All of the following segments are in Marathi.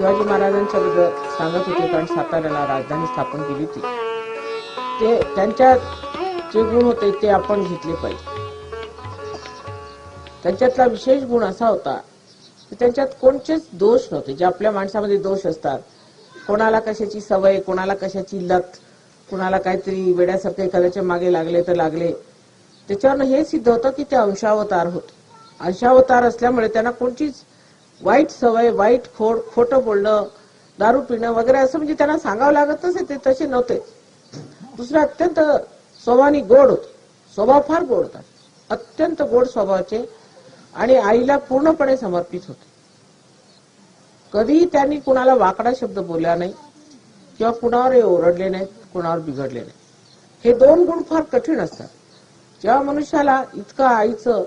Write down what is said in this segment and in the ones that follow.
शिवाजी महाराजांच्या बद्दल सांगत होते, कारण साताऱ्याला राजधानी स्थापन केली होती. ते त्यांच्यात जे गुण होते ते आपण घेतले पाहिजे. त्यांच्यातला विशेष गुण असा होता की त्यांच्यात कोणतेच दोष नव्हते. जे आपल्या माणसामध्ये दोष असतात, कोणाला कशाची सवय, कोणाला कशाची लत, कोणाला काहीतरी वेड्यासारखं एखाद्याच्या मागे लागले तर लागले. त्याच्यावरनं हे सिद्ध होतं की ते अंशावतार होते. अंशावतार असल्यामुळे त्यांना कोणतीच वाईट सवय, वाईट खोड, खोटं बोलणं, दारू पिणं वगैरे असं म्हणजे त्यांना सांगावं लागत नसे, ते तसे नव्हते. दुसरे अत्यंत स्वभावानी गोड होते. स्वभाव फार गोड होता, अत्यंत गोड स्वभावाचे, आणि आईला पूर्णपणे समर्पित होते. कधीही त्यांनी कुणाला वाकडा शब्द बोलला नाही किंवा कुणावर ओरडले नाहीत, कुणावर बिघडले नाही. हे दोन गुण फार कठीण असतात. जेव्हा मनुष्याला इतकं आईचं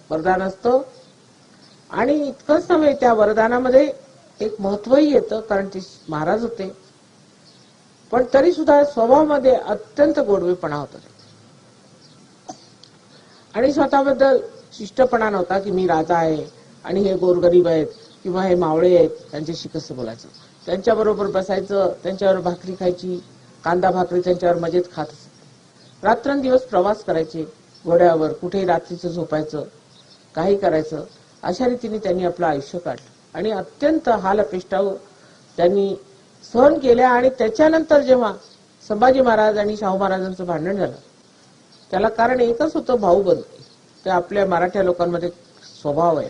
वरदान असतं आणि इतकंच नव्हे, त्या वरदानामध्ये एक महत्वही येतं, कारण ते महाराज होते, पण तरी सुद्धा स्वभावामध्ये अत्यंत गोडवेपणा होता. आणि स्वतःबद्दल शिष्टपणा नव्हता की मी राजा आहे आणि हे गोरगरीब आहेत किंवा हे मावळे आहेत, त्यांच्याशी कसं बोलायचं. त्यांच्याबरोबर बसायचं, त्यांच्यावर भाकरी खायची, कांदा भाकरी त्यांच्यावर मजेत खात असत. रात्रंदिवस प्रवास करायचे घोड्यावर, कुठेही रात्रीचं झोपायचं, काही करायचं. अशा रीतीने त्यांनी आपलं आयुष्य काढलं आणि अत्यंत हाल अपेष्टा त्यांनी सहन केल्या. आणि त्याच्यानंतर जेव्हा संभाजी महाराज आणि शाहू महाराजांचं भांडण झालं, त्याला कारण एकच होतं, भाऊबंदी. ते आपल्या मराठ्या लोकांमध्ये स्वभाव आहे,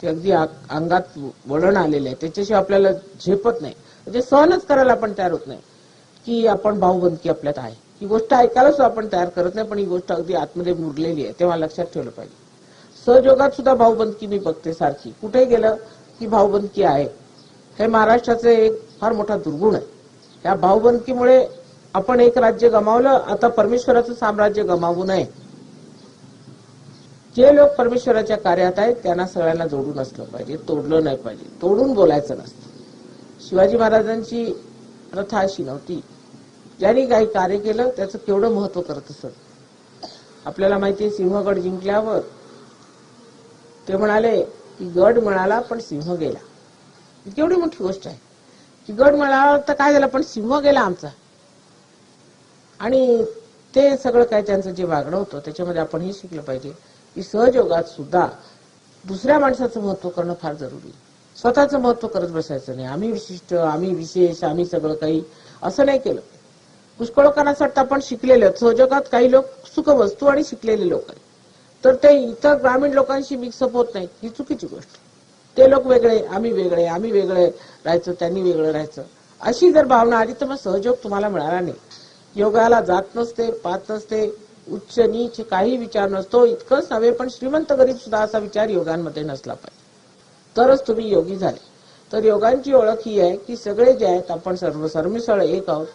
ते अगदी अंगात वळण आलेले आहे. त्याच्याशिवाय आपल्याला झेपत नाही, म्हणजे सहनच करायला आपण तयार होत नाही की आपण भाऊबंदकी आपल्यात आहे. ही गोष्ट ऐकायला सुद्धा आपण तयार करत नाही, पण ही गोष्ट अगदी आतमध्ये मुरलेली आहे. तेव्हा लक्षात ठेवलं पाहिजे. सहजोगात सुद्धा भाऊबंदकी मी बघते सारखी, कुठे गेलं की भाऊबंदकी आहे. हे महाराष्ट्राचे एक फार मोठा दुर्गुण आहे. या भाऊबंदकीमुळे आपण एक राज्य गमावलं, आता परमेश्वराचं साम्राज्य गमावू नये. जे लोक परमेश्वराच्या कार्यात आहेत त्यांना सगळ्यांना जोडून असलं पाहिजे, तोडलं नाही पाहिजे, तोडून बोलायचं नसतं. शिवाजी महाराजांची प्रथा अशी नव्हती. ज्यांनी काही कार्य केलं त्याचं केवढं महत्व करत असत. आपल्याला माहितीये, सिंहगड जिंकल्यावर ते म्हणाले की गड मिळाला पण सिंह गेला. केवढी मोठी गोष्ट आहे की गड मिळाला तर काय झालं, पण सिंह गेला आमचा. आणि ते सगळं काय त्यांचं जे वागणं होतं त्याच्यामध्ये आपण हे शिकलं पाहिजे की सहजयोगात सुद्धा दुसऱ्या माणसाचं महत्व करणं फार जरुरी. स्वतःचं महत्व करत बसायचं नाही. आम्ही विशिष्ट, आम्ही विशेष, आम्ही सगळं काही, असं नाही केलं. पुष्कळ लोकांना असं वाटतं आपण शिकलेले. सहजयोगात काही लोक सुखवस्तू आणि शिकलेले लोक आहेत, तर ते इतर ग्रामीण लोकांशी मिक्सअप होत नाहीत. ही चुकीची गोष्ट. ते लोक वेगळे, आम्ही वेगळे, आम्ही वेगळे राहायचं, त्यांनी वेगळं राहायचं, अशी जर भावना आली तर मग सहयोग तुम्हाला मिळाला नाही. योगाला जात नसते, पात नसते, उच्च नीच काही विचार नसतो. इतकंच नव्हे, पण श्रीमंत गरीब सुद्धा असा विचार योगांमध्ये नसला पाहिजे, तरच तुम्ही योगी झाले. तर योगांची ओळख ही आहे की सगळे जे आहेत आपण सर्व सरमिसळ एक आहोत.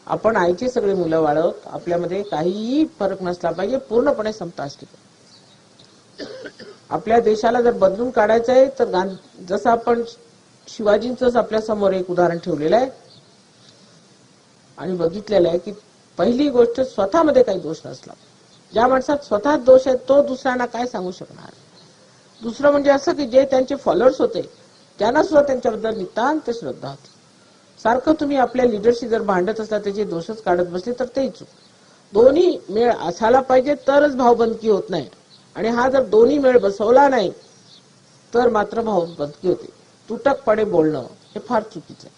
आपण आईची सगळे मुलं वाळ आहोत. आपल्यामध्ये काहीही फरक नसला पाहिजे, पूर्णपणे समता असली पाहिजे. आपल्या देशाला जर बदलून काढायचं आहे तर जसं आपण शिवाजींचंच आपल्या समोर एक उदाहरण ठेवलेलं आहे आणि बघितलेलं आहे की पहिली गोष्ट, स्वतःमध्ये काही दोष नसला. ज्या माणसात स्वतः दोष आहे तो दुसऱ्यांना काय सांगू शकणार. दुसरं म्हणजे असं की जे त्यांचे फॉलोअर्स होते त्यांना सुद्धा त्यांच्याबद्दल नितांत श्रद्धा होती. सारखं तुम्ही आपल्या लिडरशी जर भांडत असला, त्याचे दोषच काढत बसले तर ते चूक. दोन्ही मेळ असायला पाहिजे तरच भावबंदकी होत नाही. आणि हा जर दोन्ही मेळ बसवला नाही तर मात्र भावबंदकी होते. तुटकपणे बोलणं हे फार चुकीचं आहे.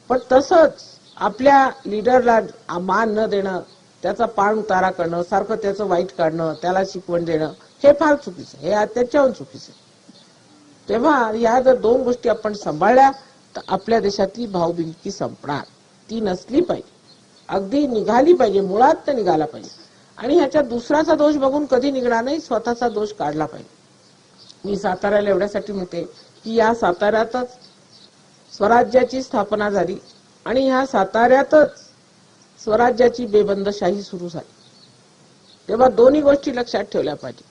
पण तसंच आपल्या लिडरला मान न देणं, त्याचा पाण उतारा करणं, सारखं त्याचं वाईट काढणं, त्याला शिकवण देणं, हे फार चुकीचं आहे. हे त्याच्याहून चुकीचं आहे. तेव्हा या जर दोन गोष्टी आपण सांभाळल्या तर आपल्या देशातली भावबंदकी संपणार. ती नसली पाहिजे, अगदी निघाली पाहिजे, मुळात तर निघाला पाहिजे. आणि ह्याच्यात दुसऱ्याचा दोष बघून कधी निघणार नाही, स्वतःचा दोष काढला पाहिजे. मी साताऱ्याला एवढ्यासाठी म्हणते की या साताऱ्यातच स्वराज्याची स्थापना झाली आणि ह्या साताऱ्यातच स्वराज्याची बेबंदशाही सुरू झाली. तेव्हा दोन्ही गोष्टी लक्षात ठेवल्या पाहिजे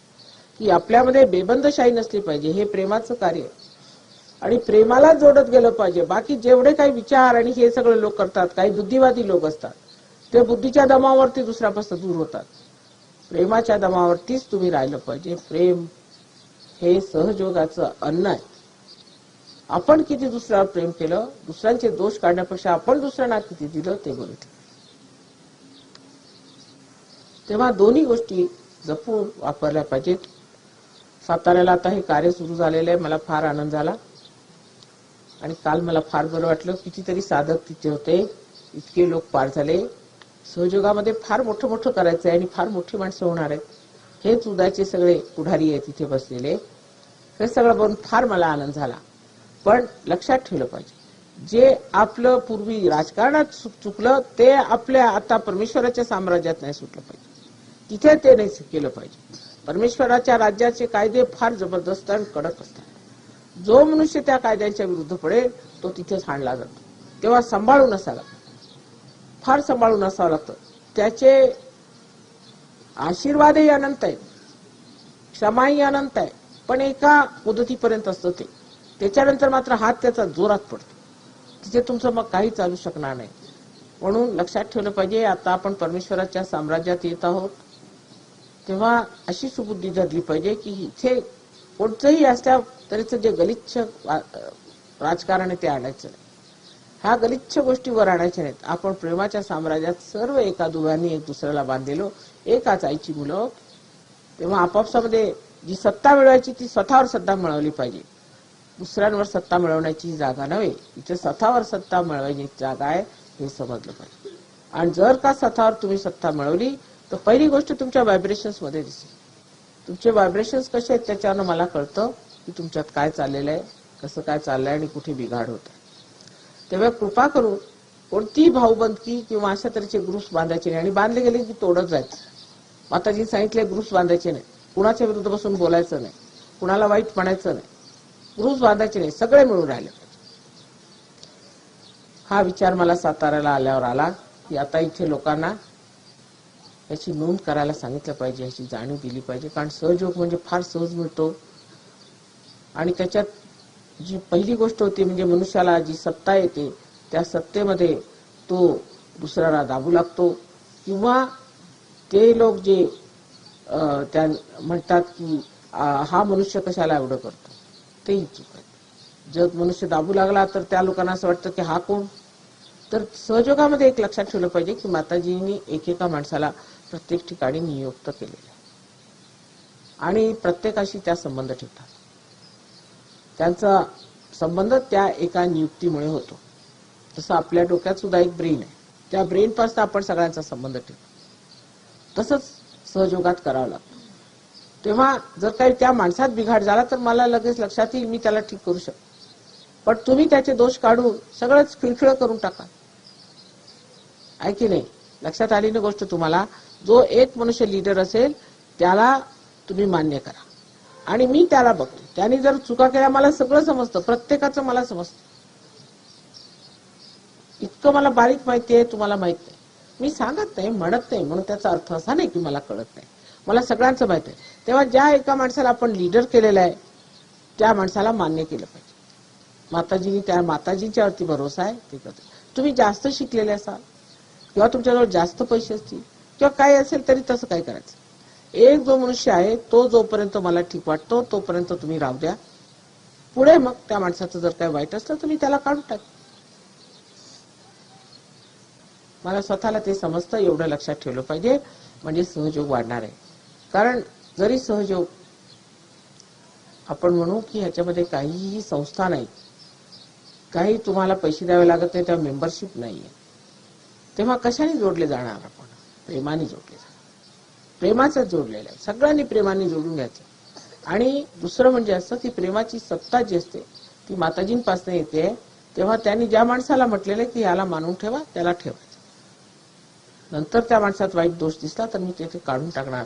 की आपल्यामध्ये बेबंदशाही नसली पाहिजे. हे प्रेमाचं कार्य आहे आणि प्रेमाला जोडत गेलं पाहिजे. बाकी जेवढे काही विचार आणि हे सगळे लोक करतात, काही बुद्धिवादी लोक असतात, ते बुद्धीच्या दमावरती दुसऱ्यापासून दूर होतात. प्रेमाच्या दमावरतीच तुम्ही राहिलं पाहिजे. प्रेम हे सहजयोगाचं अन्न आहे. आपण किती दुसऱ्यावर प्रेम केलं, दुसऱ्यांचे दोष काढण्यापेक्षा आपण दुसऱ्यांना किती दिलं ते बघितलं. तेव्हा दोन्ही गोष्टी जपून वापरल्या पाहिजेत. साताऱ्याला आता हे कार्य सुरू झालेलं आहे, मला फार आनंद झाला आणि काल मला फार बरं वाटलं. कितीतरी साधक तिथे होते, इतके लोक पार झाले. सहयोगामध्ये फार मोठं मोठं करायचं आहे आणि फार मोठी माणसं होणार आहेत. हेच उद्याचे सगळे पुढारी आहेत तिथे बसलेले. हे सगळं बघून फार मला आनंद झाला. पण लक्षात ठेवलं पाहिजे, जे आपलं पूर्वी राजकारणात चुकलं ते आपल्या आता परमेश्वराच्या साम्राज्यात नाही सुटलं पाहिजे, तिथे ते नाही केलं पाहिजे. परमेश्वराच्या राज्याचे कायदे फार जबरदस्त आणि कडक असतात. जो मनुष्य त्या कायद्यांच्या विरुद्ध पडेल तो तिथेच हाणला जातो. तेव्हा सांभाळून असावं लागतं, फार सांभाळून असावं लागतं. त्याचे आशीर्वादही अनंत आहेत, क्षमाही अनंत आहे, पण एका मुदतीपर्यंत असतं ते. त्याच्यानंतर मात्र हात त्याचा जोरात पडतो, तिथे तुमचं मग काही चालू शकणार नाही. म्हणून लक्षात ठेवलं पाहिजे, आता आपण परमेश्वराच्या साम्राज्यात येत आहोत तेव्हा अशी सुबुद्धी धरली पाहिजे की इथे कोणतंही असल्या तरीचं जे गलिच्छ राजकारण आहे ते आणायचं नाही. ह्या गलिच्छ गोष्टीवर आणायच्या नाहीत. आपण प्रेमाच्या साम्राज्यात सर्व एका दुव्याने एक दुसऱ्याला बांधलेलो, एकाच आईची मुलं. तेव्हा आपापसामध्ये जी सत्ता मिळवायची ती स्वतःवर सत्ता मिळवली पाहिजे, दुसऱ्यांवर सत्ता मिळवण्याची जागा नव्हे. इथे स्वतःवर सत्ता मिळवायची जागा आहे हे समजलं पाहिजे. आणि जर का स्वतःवर तुम्ही सत्ता मिळवली तर पहिली गोष्ट तुमच्या व्हायब्रेशन्स मध्ये दिसेल. तुमचे व्हायब्रेशन्स कसे आहेत त्याच्यावर मला कळतं की तुमच्यात काय चाललेलं आहे, कसं काय चाललंय आणि कुठे बिघाड होत आहे. तेव्हा कृपा करून कोणतीही भाऊबंदकी किंवा अशा तऱ्हेचे ग्रुप्स बांधायचे नाही, आणि बांधले गेले की तोडत जायचं. माताजी सांगितले ग्रुप्स बांधायचे नाही, कुणाच्या विरुद्ध बसून बोलायचं नाही, कुणाला वाईट म्हणायचं नाही, ग्रुप्स बांधायचे नाही, सगळे मिळून राहिले पाहिजे. हा विचार मला साताऱ्याला आल्यावर आला की आता इथे लोकांना याची नोंद करायला सांगितलं पाहिजे, याची जाणीव दिली पाहिजे. कारण सहयोग म्हणजे फार सहज मिळतो आणि त्याच्यात जी पहिली गोष्ट होती म्हणजे मनुष्याला जी सत्ता येते त्या सत्तेमध्ये तो दुसऱ्याला दाबू लागतो, किंवा ते लोक जे त्या म्हणतात की हा मनुष्य कशाला एवढं करतो, तेही चूक आहे. जर मनुष्य दाबू लागला तर त्या लोकांना असं वाटतं की हा कोण. तर सहयोगामध्ये एक लक्षात ठेवलं पाहिजे की माताजींनी एकेका माणसाला प्रत्येक ठिकाणी नियुक्त केलेलं आहे आणि प्रत्येकाशी त्या संबंध ठेवतात. त्यांचा संबंध त्या एका नियुक्तीमुळे होतो. तसं आपल्या डोक्यात सुद्धा एक ब्रेन आहे, त्या ब्रेन पासून आपण सगळ्यांचा संबंध ठेवतो. तसंच सहयोगात करावं लागतं. तेव्हा जर काही त्या माणसात बिघाड झाला तर मला लगेच लक्षात येईल, मी त्याला ठीक करू शकतो. पण तुम्ही त्याचे दोष काढून सगळंच खिळखिळ करून टाका, आहे की नाही. लक्षात आली ना गोष्ट तुम्हाला. जो एक मनुष्य लीडर असेल त्याला तुम्ही मान्य करा, आणि मी त्याला बघतो. त्याने जर चुका केल्या मला सगळं समजतं, प्रत्येकाचं मला समजतं. इतकं मला बारीक माहिती आहे, तुम्हाला माहित नाही. मी सांगत नाही, म्हणत नाही म्हणून त्याचा अर्थ असा नाही की मला कळत नाही, मला सगळ्यांचं माहित आहे. तेव्हा ज्या एका माणसाला आपण लीडर केलेलं आहे त्या माणसाला मान्य केलं पाहिजे. माताजींनी त्या माताजींच्यावरती भरोसा आहे, ते करते. तुम्ही जास्त शिकलेले असाल किंवा तुमच्याजवळ जास्त पैसे असतील किंवा काय असेल तरी तसं काय करायचं. एक जो मनुष्य आहे तो जोपर्यंत मला ठीक वाटतो तोपर्यंत तुम्ही राहू द्या. पुढे मग त्या माणसाचं जर काय वाईट असलं तर मी त्याला काढून टाक. मला स्वतःला ते समजतं, एवढं लक्षात ठेवलं पाहिजे, म्हणजे सहयोग वाढणार आहे. कारण जरी सहयोग आपण म्हणू की ह्याच्यामध्ये काहीही संस्था नाही, काही तुम्हाला पैसे द्यावे लागत नाही, त्या मेंबरशिप नाहीये, तेव्हा कशाने जोडले जाणार आपण. प्रेमाने जोडले जाणार, प्रेमाचं जोडलेलं आहे. सगळ्यांनी प्रेमाने जोडून घ्यायचं. आणि दुसरं म्हणजे असं की प्रेमाची सत्ता जी असते ती माताजींपासून येते. तेव्हा त्यांनी ज्या माणसाला म्हटलेलं की याला मानून ठेवा त्याला ठेवायचं. नंतर त्या माणसात वाईट दोष दिसला तर मी ते काढून टाकणार,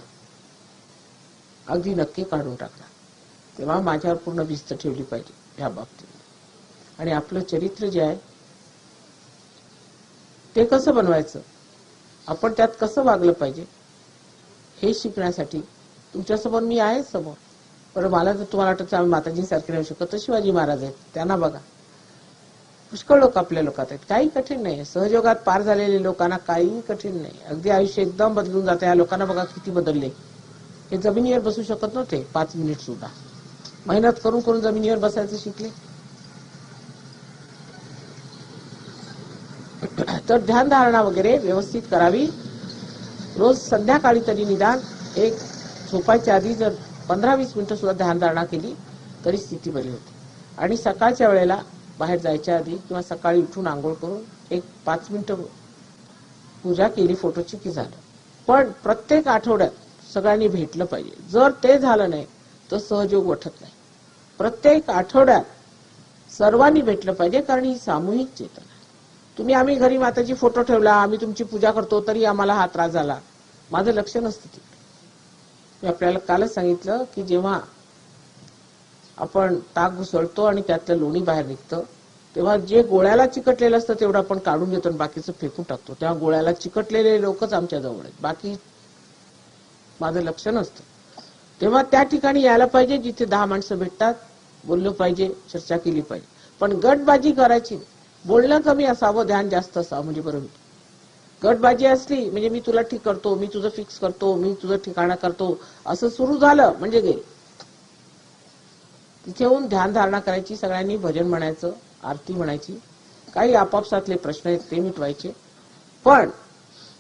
अगदी नक्की काढून टाकणार. तेव्हा माझ्यावर पूर्ण भिस्त ठेवली पाहिजे या बाबतीत. आणि आपलं चरित्र जे आहे ते कसं बनवायचं, आपण त्यात कसं वागलं पाहिजे हे शिकण्यासाठी तुमच्यासमोर मी आहे समोर. बरं, मला जर तुम्हाला वाटतं आम्ही माताजींसारखे राहू शकतो तर शिवाजी महाराज आहेत, त्यांना बघा. पुष्कळ लोक आपल्या लोकात आहेत, काही कठीण नाही. सहयोगात पार झालेल्या लोकांना काही कठीण नाही, अगदी आयुष्य एकदम बदलून जातं. या लोकांना बघा किती बदलले. हे जमिनीवर बसू शकत नव्हते 5 मिनिट सुद्धा, मेहनत करून करून जमिनीवर बसायचं शिकले. तर ध्यानधारणा वगैरे व्यवस्थित करावी. रोज संध्याकाळी तरी निदान एक झोपायच्या आधी जर 15-20 मिनिटं सुद्धा ध्यानधारणा केली तरी स्थिती बरी होते. आणि सकाळच्या वेळेला बाहेर जायच्या आधी किंवा सकाळी उठून आंघोळ करून एक 5 मिनिटं पूजा केली फोटोची की झालं. पण प्रत्येक आठवड्यात सगळ्यांनी भेटलं पाहिजे. जर ते झालं नाही तर सहयोग वाटत नाही. प्रत्येक आठवड्यात सर्वांनी भेटलं पाहिजे, कारण ही सामूहिक चेतना आहे. आम्ही घरी माताजी फोटो ठेवला, आम्ही तुमची पूजा करतो तरी आम्हाला हा त्रास झाला, माझं लक्ष नसतं तिकडे. मी आपल्याला कालच सांगितलं की जेव्हा आपण ताक घुसळतो आणि त्यातलं लोणी बाहेर निघतं तेव्हा जे गोळ्याला चिकटलेलं असतं तेवढं आपण काढून घेतो आणि बाकीचं फेकून टाकतो. तेव्हा गोळ्याला चिकटलेले लोकच आमच्या जवळ आहेत, बाकी माझं लक्ष नसतं. तेव्हा त्या ठिकाणी यायला पाहिजे जिथे 10 माणसं भेटतात, बोललं पाहिजे, चर्चा केली पाहिजे. पण गटबाजी करायची, बोलणं कमी असावं, ध्यान जास्त असावं म्हणजे बरोबर. गटबाजी असली म्हणजे मी तुला ठीक करतो, मी तुझं फिक्स करतो, मी तुझं ठिकाणा करतो, असं सुरू झालं म्हणजे गेले. तिथे येऊन ध्यान धारणा करायची, सगळ्यांनी भजन म्हणायचं, आरती म्हणायची, काही आपापसातले प्रश्न आहेत ते मिटवायचे. पण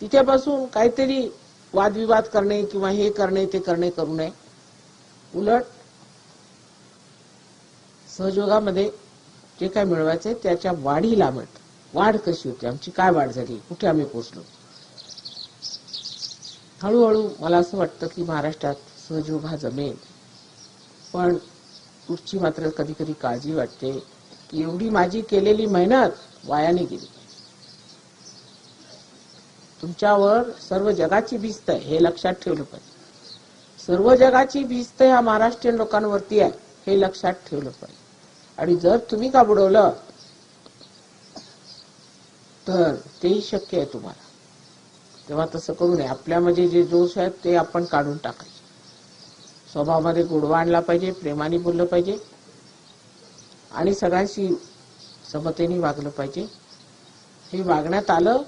तिथे बसून काहीतरी वादविवाद करणे किंवा हे करणे ते करणे करू नये. उलट सहयोगामध्ये जे काय मिळवायचंय त्याच्या वाढीला मिळत. वाढ कशी होती, आमची काय वाढ झाली, कुठे आम्ही पोहोचलो. हळूहळू मला असं वाटतं की महाराष्ट्रात सहयोग हा जमेल. पण पुढची मात्र कधी कधी काळजी वाटते की एवढी माझी केलेली मेहनत वायाने गेली. तुमच्यावर सर्व जगाची भिस्त आहे हे लक्षात ठेवलं पाहिजे. सर्व जगाची भिस्त ह्या महाराष्ट्रीयन लोकांवरती आहे हे लक्षात ठेवलं पाहिजे. आणि जर तुम्ही का बुडवलं तर तेही शक्य आहे तुम्हाला. तेव्हा तसं करू नये. आपल्यामध्ये जे दोष आहेत ते आपण काढून टाकायचे. स्वभावामध्ये गोडवा आणला पाहिजे, प्रेमाने बोललं पाहिजे आणि सगळ्यांशी समतेने वागलं पाहिजे. हे वागण्यात आलं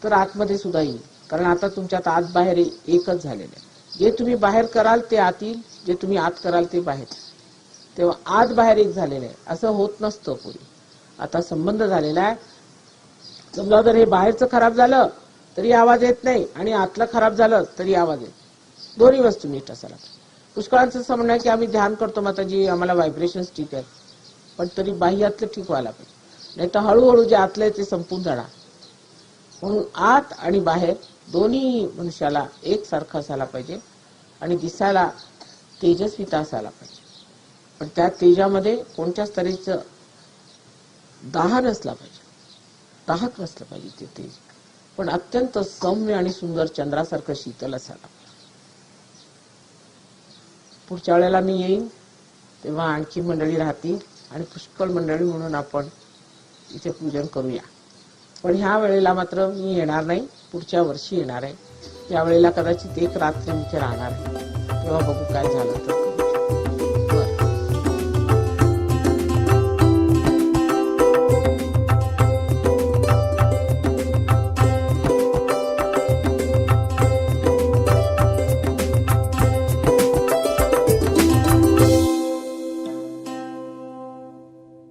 तर आतमध्ये सुद्धा येईल. कारण आता तुमच्यात आत बाहेर एकच झालेलं आहे. जे तुम्ही बाहेर कराल ते आत येईल, जे तुम्ही आत कराल ते बाहेर. तेव्हा आत बाहेर एक झालेलं आहे. असं होत नसतं पूर्वी. आता संबंध झालेला आहे. समजा जर हे बाहेरचं खराब झालं तरी आवाज येत नाही आणि आतलं खराब झालं तरी आवाज येत. दोन्ही वस्तू नीट असायला पाहिजे. पुष्कळांचं असं म्हणणं आहे की आम्ही ध्यान करतो माताजी, आम्हाला व्हायब्रेशन्स ठीक आहेत, पण तरी बाह्यातलं ठीक व्हायला पाहिजे. नाही तर हळूहळू जे आतलं आहे ते संपून जाणार. म्हणून आत आणि बाहेर दोन्ही मनुष्याला एकसारखं असायला पाहिजे आणि दिसायला तेजस्विता असायला पाहिजे. पण त्या तेजामध्ये कोणत्याच तऱ्हेचं दाह नसला पाहिजे, दाहक नसलं पाहिजे ते तेज. पण अत्यंत सौम्य आणि सुंदर चंद्रासारखं शीतल असायला पाहिजे. पुढच्या वेळेला मी येईन तेव्हा आणखी मंडळी राहतील आणि पुष्कळ मंडळी म्हणून आपण इथे पूजन करूया. पण ह्या वेळेला मात्र मी येणार नाही, पुढच्या वर्षी येणार आहे. या वेळेला कदाचित एक रात्र इथे राहणार आहे. तेव्हा बघू काय झालं तर.